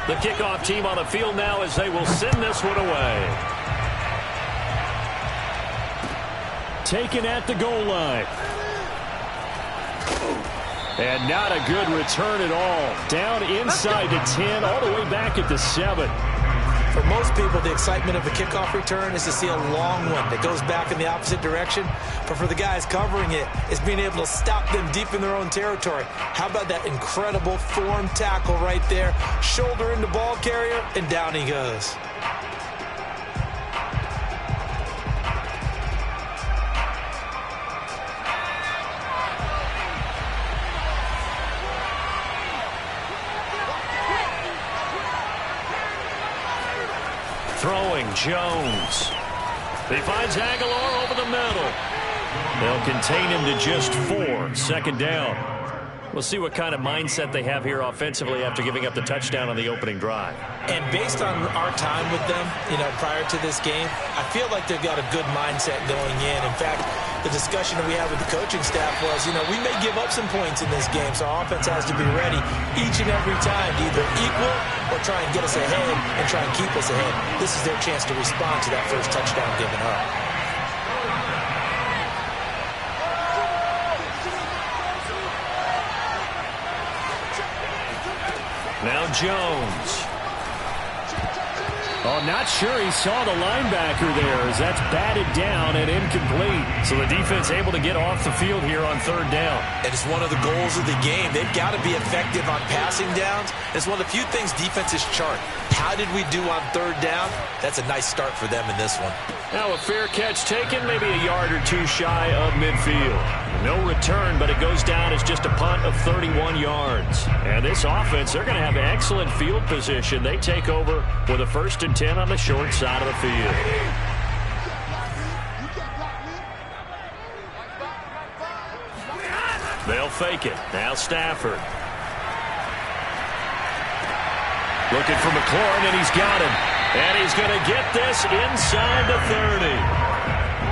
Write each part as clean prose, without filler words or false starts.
The kickoff team on the field now as they will send this one away. Taken at the goal line. And not a good return at all. Down inside the 10, all the way back at the 7. For most people, the excitement of a kickoff return is to see a long one that goes back in the opposite direction. But for the guys covering it, it's being able to stop them deep in their own territory. How about that incredible form tackle right there? Shoulder in the ball carrier, and down he goes. Throwing Jones. He finds Aguilar over the middle. They'll contain him to just 4. Second down. We'll see what kind of mindset they have here offensively after giving up the touchdown on the opening drive. And based on our time with them, prior to this game, I feel like they've got a good mindset going in. In fact, the discussion that we had with the coaching staff was, we may give up some points in this game, so our offense has to be ready each and every time to either equal or try and get us ahead and try and keep us ahead. This is their chance to respond to that first touchdown given up. Now Jones. Oh, not sure he saw the linebacker there as that's batted down and incomplete. So the defense able to get off the field here on third down. And it's one of the goals of the game. They've got to be effective on passing downs. It's one of the few things defenses chart. How did we do on third down? That's a nice start for them in this one. Now a fair catch taken, maybe a yard or two shy of midfield. No return, but it goes down as just a punt of 31 yards. And this offense, they're going to have excellent field position. They take over with a 1st and 10 on the short side of the field. They'll fake it. Now Stafford. Looking for McLaurin, and he's got him. And he's going to get this inside the 30.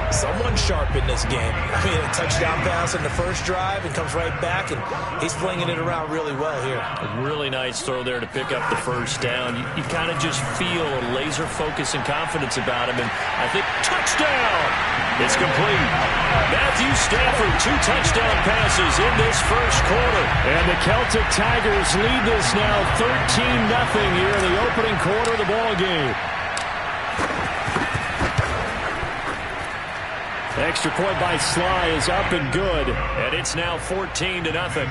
Someone sharp in this game. I mean, a touchdown pass in the first drive and comes right back, and he's flinging it around really well here. A really nice throw there to pick up the first down. You kind of just feel a laser focus and confidence about him, and I think touchdown! It's complete. Matthew Stafford, 2 touchdown passes in this first quarter. And the Celtic Tigers lead this now 13-0 here in the opening quarter of the ball game. Extra point by Sly is up and good, and it's now 14-0.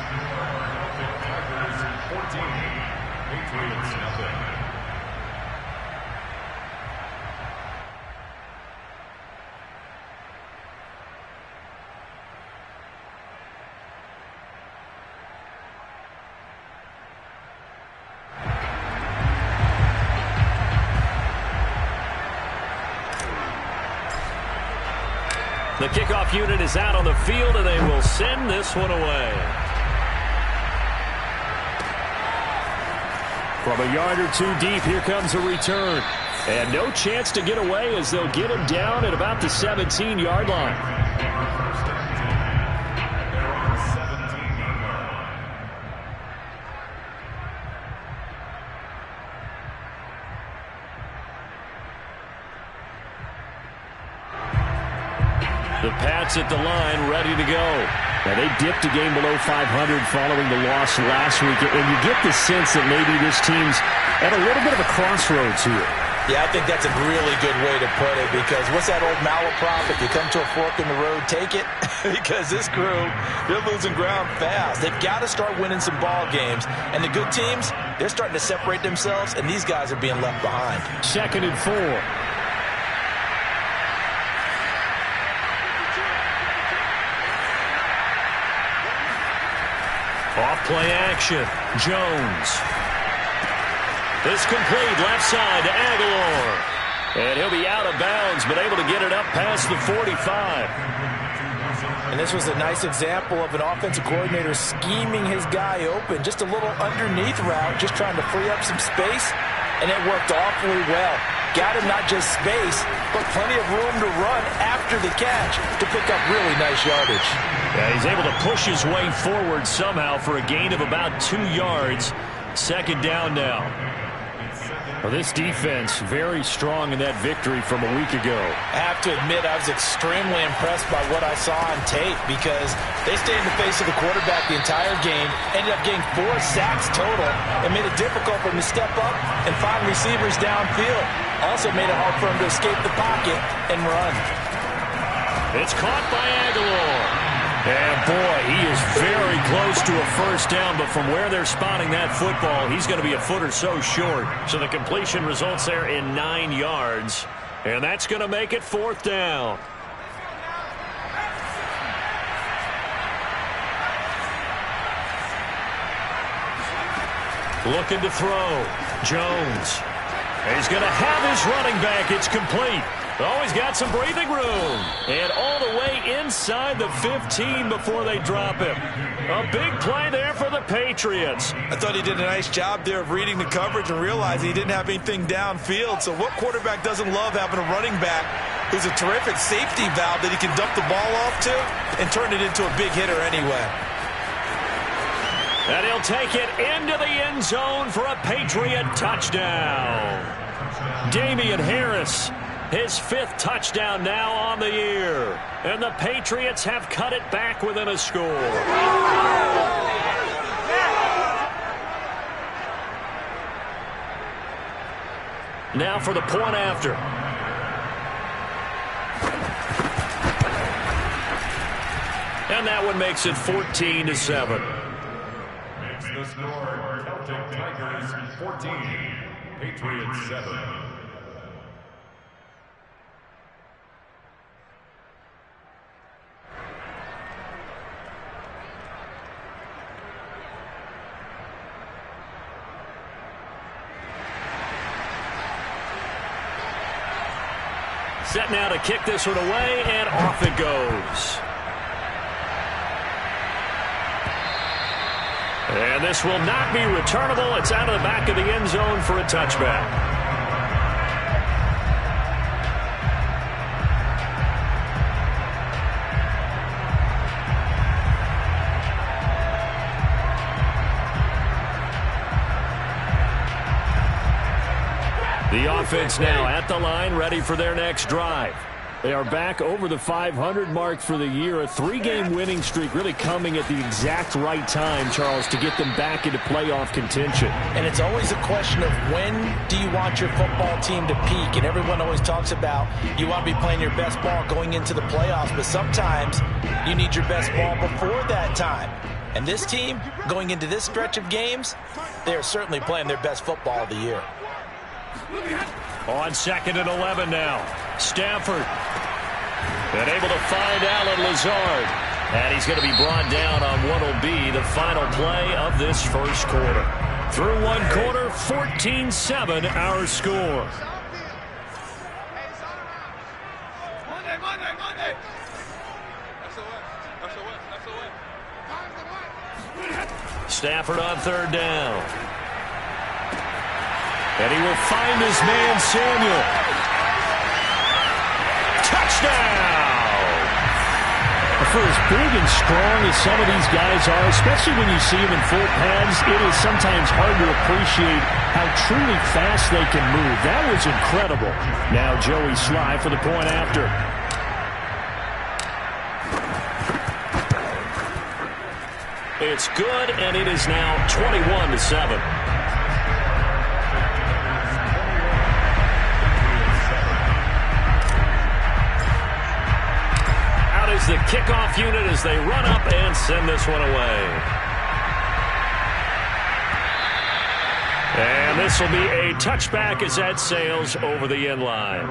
The kickoff unit is out on the field, and they will send this one away. From a yard or two deep, here comes a return. And no chance to get away as they'll get him down at about the 17-yard line. The Pats at the line, ready to go. Now, they dipped a game below 500 following the loss last week, and you get the sense that maybe this team's at a little bit of a crossroads here. Yeah, I think that's a really good way to put it, because what's that old malaprop? If you come to a fork in the road, take it. Because this crew, they're losing ground fast. They've got to start winning some ball games. And the good teams, they're starting to separate themselves, and these guys are being left behind. 2nd and 4. Off-play action. Jones. It's complete left side to Aguilar. And he'll be out of bounds, but able to get it up past the 45. And this was a nice example of an offensive coordinator scheming his guy open. Just a little underneath route, just trying to free up some space. And it worked awfully well. Got him not just space, but plenty of room to run after the catch to pick up really nice yardage. Yeah, he's able to push his way forward somehow for a gain of about 2 yards. 2nd down now. Well, this defense very strong in that victory from a week ago. I have to admit I was extremely impressed by what I saw on tape because they stayed in the face of the quarterback the entire game, ended up getting 4 sacks total, and made it difficult for him to step up and find receivers downfield. Also made it hard for him to escape the pocket and run. It's caught by Aguilar. And, boy, he is very close to a first down, but from where they're spotting that football, he's going to be a foot or so short. So the completion results there in 9 yards, and that's going to make it 4th down. Looking to throw. Jones. He's going to have his running back. It's complete. Oh, he's got some breathing room. And all the way inside the 15 before they drop him. A big play there for the Patriots. I thought he did a nice job there of reading the coverage and realizing he didn't have anything downfield. So what quarterback doesn't love having a running back who's a terrific safety valve that he can dump the ball off to and turn it into a big hitter anyway? And he'll take it into the end zone for a Patriot touchdown. Damian Harris, his 5th touchdown now on the year. And the Patriots have cut it back within a score. Now for the point after. And that one makes it 14-7. The score, Celtic Tigers 14, Patriots 7. Set now to kick this one away, and off it goes. And this will not be returnable. It's out of the back of the end zone for a touchback. The offense now at the line, ready for their next drive. They are back over the 500 mark for the year. A 3-game winning streak really coming at the exact right time, Charles, to get them back into playoff contention. And it's always a question of when do you want your football team to peak? And everyone always talks about you want to be playing your best ball going into the playoffs, but sometimes you need your best ball before that time. And this team, going into this stretch of games, they are certainly playing their best football of the year. On 2nd and 11 now. Stafford. And able to find Allen Lazard. And he's going to be brought down on what will be the final play of this first quarter. Through one quarter, 14-7 our score. Stafford on 3rd down. And he will find his man, Samuel. Touchdown! For as big and strong as some of these guys are, especially when you see them in full pads, it is sometimes hard to appreciate how truly fast they can move. That was incredible. Now Joey Sly for the point after. It's good, and it is now 21-7. Is the kickoff unit as they run up and send this one away. And this will be a touchback as that sails over the end line.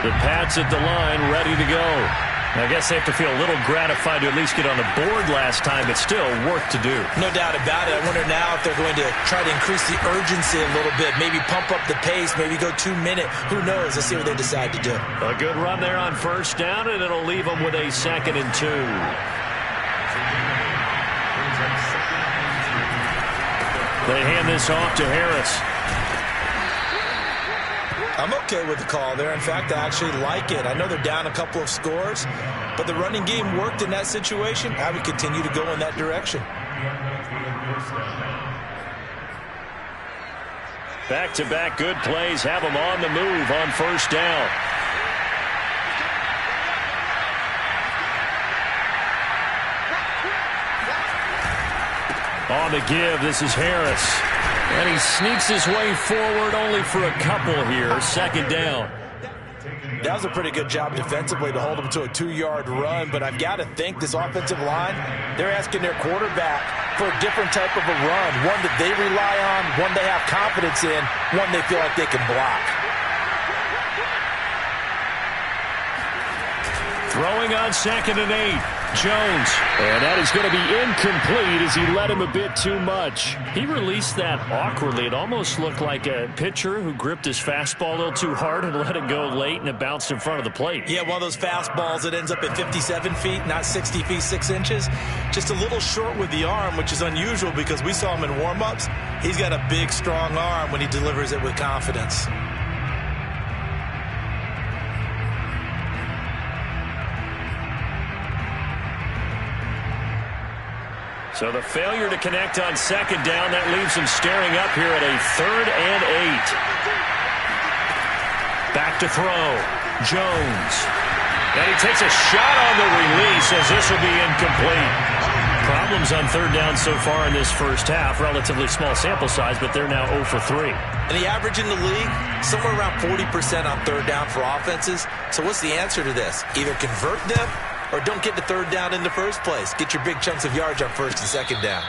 The Pats at the line, ready to go. I guess they have to feel a little gratified to at least get on the board last time, but still work to do. No doubt about it. I wonder now if they're going to try to increase the urgency a little bit, maybe pump up the pace, maybe go 2-minute. Who knows? Let's see what they decide to do. A good run there on 1st down, and it'll leave them with a 2nd and 2. They hand this off to Harris. I'm okay with the call there. In fact, I actually like it. I know they're down a couple of scores, but the running game worked in that situation. I would continue to go in that direction. Back-to-back good plays have them on the move on first down. On the give, this is Harris. And he sneaks his way forward only for a couple here. Second down. That was a pretty good job defensively to hold him to a 2-yard run, but I've got to think this offensive line, they're asking their quarterback for a different type of a run, one that they rely on, one they have confidence in, one they feel like they can block. Throwing on 2nd and 8. Jones. And that is going to be incomplete as he led him a bit too much. He released that awkwardly. It almost looked like a pitcher who gripped his fastball a little too hard and let it go late, and it bounced in front of the plate. Yeah, one of those fastballs that ends up at 57 feet, not 60 feet, 6 inches. Just a little short with the arm, which is unusual because we saw him in warm-ups. He's got a big, strong arm when he delivers it with confidence. So the failure to connect on 2nd down, that leaves him staring up here at a 3rd and 8. Back to throw. Jones. And he takes a shot on the release as this will be incomplete. Problems on 3rd down so far in this first half. Relatively small sample size, but they're now 0 for 3. And the average in the league, somewhere around 40% on 3rd down for offenses. So what's the answer to this? Either convert them or don't get the 3rd down in the first place. Get your big chunks of yards on 1st and 2nd down.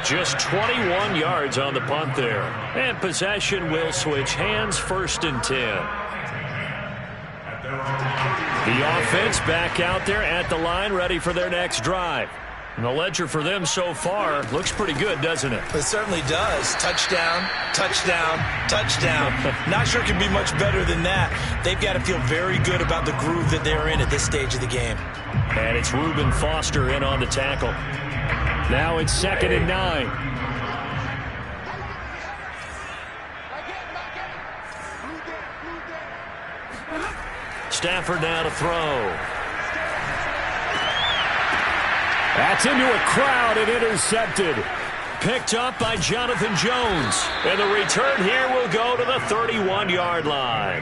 Just 21 yards on the punt there. And possession will switch hands, 1st and 10. The offense back out there at the line, ready for their next drive. And the ledger for them so far looks pretty good, doesn't it? It certainly does. Touchdown, touchdown, touchdown. Not sure it can be much better than that. They've got to feel very good about the groove that they're in at this stage of the game. And it's Reuben Foster in on the tackle. Now it's 2nd and 9. Stafford now to throw. That's into a crowd and intercepted. Picked up by Jonathan Jones. And the return here will go to the 31-yard line.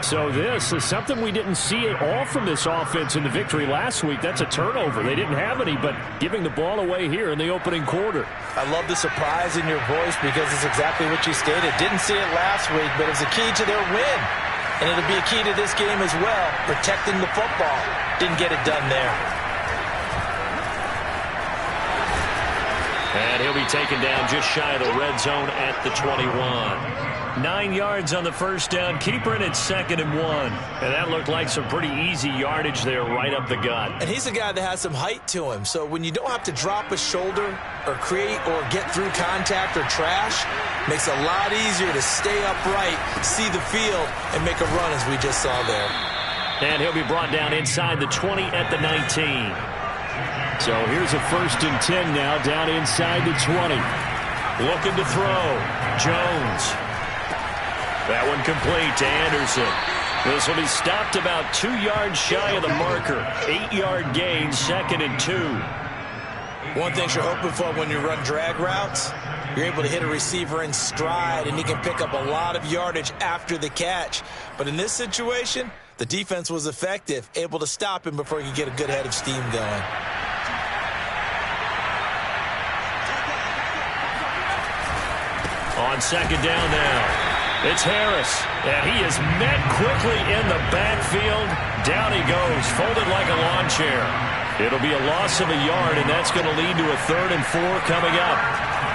So this is something we didn't see at all from this offense in the victory last week. That's a turnover. They didn't have any, but giving the ball away here in the opening quarter. I love the surprise in your voice because it's exactly what you stated. Didn't see it last week, but it's a key to their win. And it'll be a key to this game as well, protecting the football. Didn't get it done there. And he'll be taken down just shy of the red zone at the 21. 9 yards on the first down. Keeper, and it's 2nd and 1. And that looked like some pretty easy yardage there right up the gut. And he's a guy that has some height to him. So when you don't have to drop a shoulder or create or get through contact or trash, makes it a lot easier to stay upright, see the field, and make a run as we just saw there. And he'll be brought down inside the 20 at the 19. So here's a 1st and 10 now, down inside the 20. Looking to throw. Jones. That one complete to Anderson. This will be stopped about 2 yards shy of the marker. 8-yard gain, 2nd and 2. One thing you're hoping for when you run drag routes, you're able to hit a receiver in stride, and he can pick up a lot of yardage after the catch. But in this situation, the defense was effective, able to stop him before he could get a good head of steam going. On 2nd down now. It's Harris, and he is met quickly in the backfield. Down he goes, folded like a lawn chair. It'll be a loss of a yard, and that's going to lead to a 3rd and 4 coming up.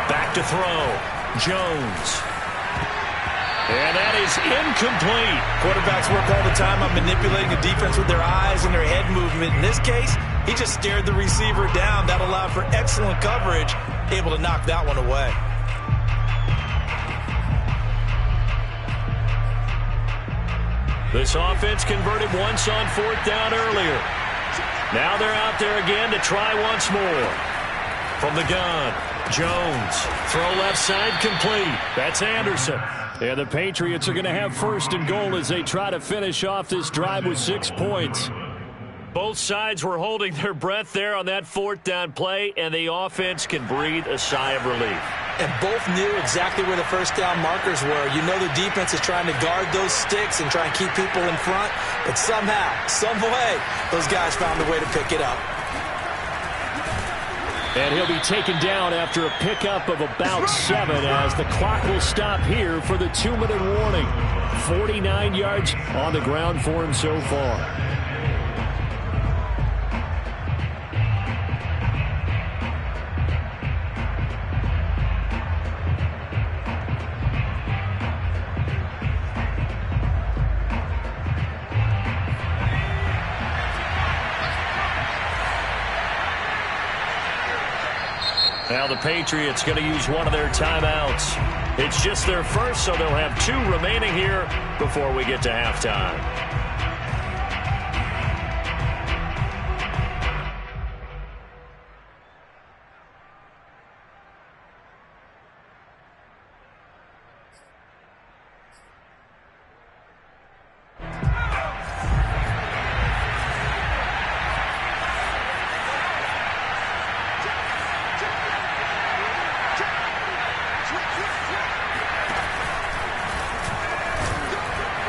Back to throw. Jones. And that is incomplete. Quarterbacks work all the time on manipulating the defense with their eyes and their head movement. In this case, he just stared the receiver down. That allowed for excellent coverage, able to knock that one away. This offense converted once on 4th down earlier. Now they're out there again to try once more. From the gun, Jones. Throw left side complete. That's Anderson. And the Patriots are going to have first and goal as they try to finish off this drive with 6 points. Both sides were holding their breath there on that fourth down play, and the offense can breathe a sigh of relief. And both knew exactly where the first down markers were. You know the defense is trying to guard those sticks and try and keep people in front, but somehow, some way, those guys found a way to pick it up. And he'll be taken down after a pickup of about 7 as the clock will stop here for the 2-minute warning. 49 yards on the ground for him so far. Now the Patriots going to use one of their timeouts. It's just their first, so they'll have 2 remaining here before we get to halftime.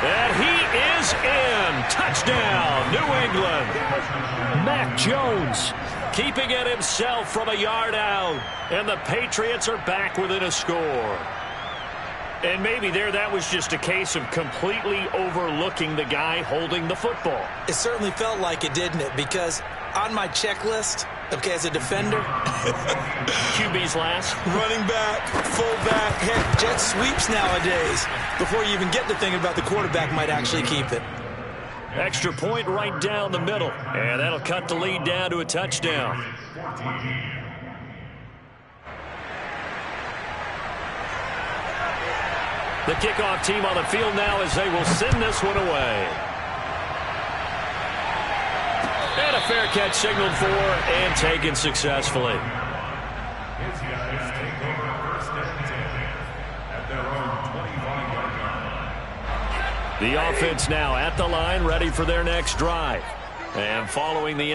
And he is in. Touchdown, New England. Mac Jones keeping it himself from a yard out. And the Patriots are back within a score. And maybe there that was just a case of completely overlooking the guy holding the football. It certainly felt like it, didn't it? Because on my checklist, okay, as a defender, QB's last. running back, fullback, heck, jet sweeps nowadays. Before you even get to thinking about the quarterback might actually keep it. Extra point right down the middle. And that'll cut the lead down to a touchdown. The kickoff team on the field now as they will send this one away. And a fair catch signaled for and taken successfully. His guys take over first and 10 at their own 25-yard line. The offense now at the line, ready for their next drive. And following the